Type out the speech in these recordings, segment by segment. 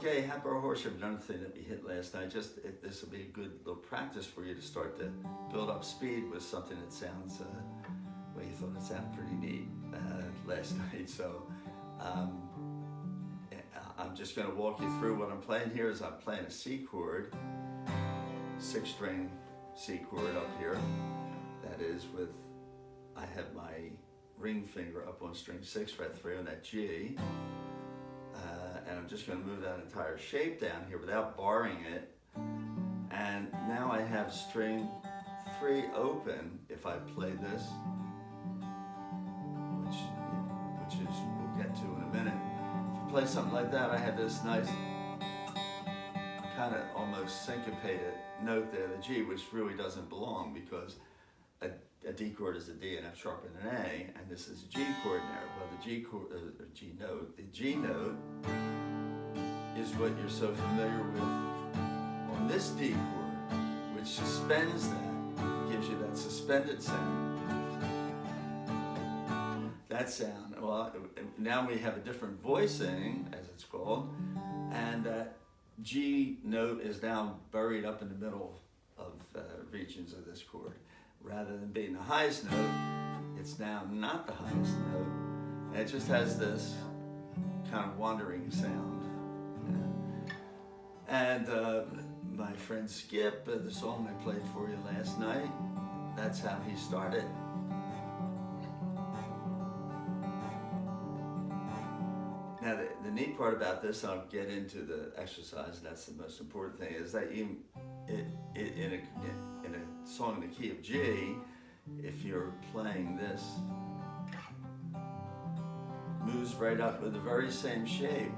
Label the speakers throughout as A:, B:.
A: Okay, Happy Horse, another thing that we hit last night. This will be a good little practice for you to start to build up speed with something that sounds, well, you thought it sounded pretty neat last night. So I'm just going to walk you through what I'm playing here. Is I'm playing a C chord, 6-string C chord up here. That is with, I have my ring finger up on string 6, fret 3 on that G. And I'm just going to move that entire shape down here without barring it. And now I have string 3 open if I play this, which is we'll get to in a minute. If I play something like that, I have this nice kind of almost syncopated note there, the G, which really doesn't belong because a D chord is a D, an F sharp and an A, and this is a G chord there. Well, the G chord, the G note is what you're so familiar with on this D chord, which suspends that, gives you that suspended sound. That sound, well, now we have a different voicing, as it's called, and that G note is now buried up in the middle of regions of this chord. Rather than being the highest note, it's now not the highest note. And it just has this kind of wandering sound. And my friend Skip, the song I played for you last night, that's how he started. Now the neat part about this, I'll get into the exercise, and that's the most important thing, is that in a song in the key of G, if you're playing this, moves right up with the very same shape.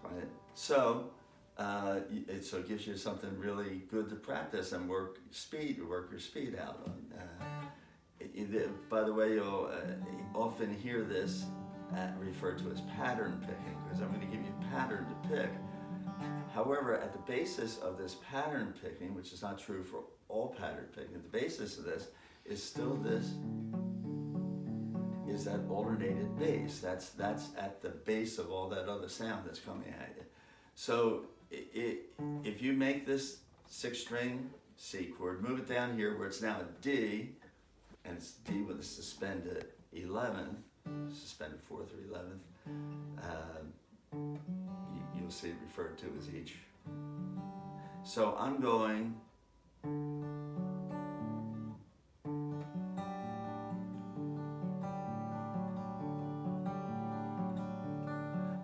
A: Right? So it gives you something really good to practice and work your speed out on. By the way, you'll often hear this referred to as pattern picking, because I'm going to give you a pattern to pick. However, at the basis of this pattern picking, which is not true for all pattern picking, the basis of this is still is that alternated bass. That's at the base of all that other sound that's coming at you. So if you make this 6-string C chord, move it down here where it's now a D, and it's D with a suspended 11th, suspended 4th or 11th, you'll see it referred to as each. So I'm going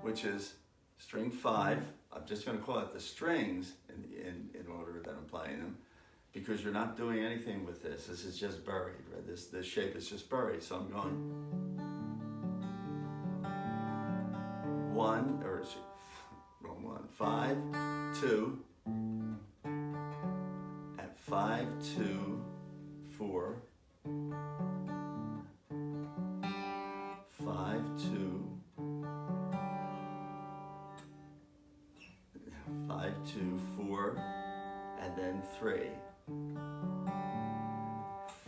A: which is string 5. I'm just going to call it the strings in order that I'm playing them, because you're not doing anything with this. This is just buried, right? This shape is just buried. So I'm going 1, or wrong one, 5, 2, at 5, 2, 4, 5, 2, 5, 2, 4, and then 3.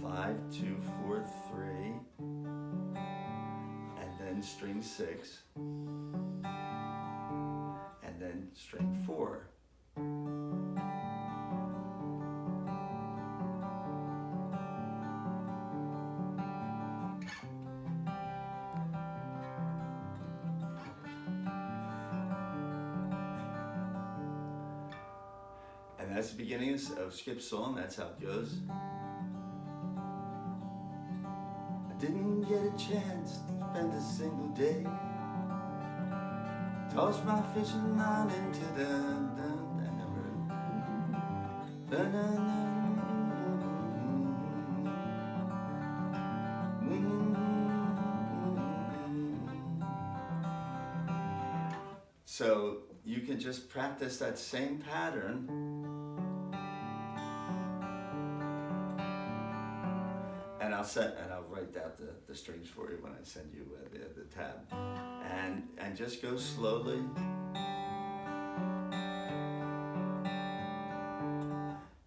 A: 5, 2, 4, 3, and then string 6, and then string 4. And that's the beginning of Skip's song. That's how it goes. I didn't get a chance to spend a single day. Tossed my fishing line into the So you can just practice that same pattern and I'll write out the strings for you when I send you the tab, and just go slowly.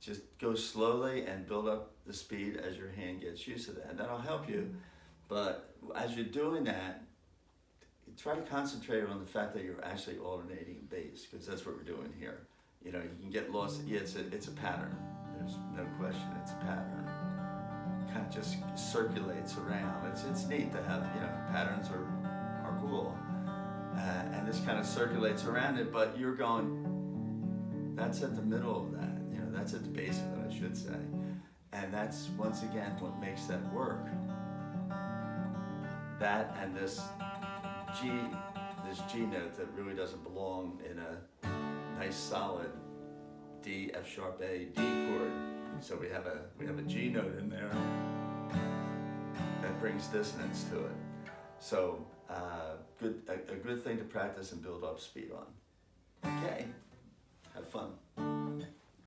A: just go slowly and build up the speed as your hand gets used to that. And that'll help you. But as you're doing that, try to concentrate on the fact that you're actually alternating bass, because that's what we're doing here. You know, you can get lost. Yeah, it's a pattern. There's no question, it's a pattern. Kind of just circulates around. It's neat to have, you know, patterns are cool. And this kind of circulates around it, but you're going, that's at the middle of that, you know, that's at the base of it, I should say. And that's, once again, what makes that work. That and this G note that really doesn't belong in a nice solid D, F sharp A, D chord. So we have a G note in there that brings dissonance to it. So a good thing to practice and build up speed on. Okay, have fun.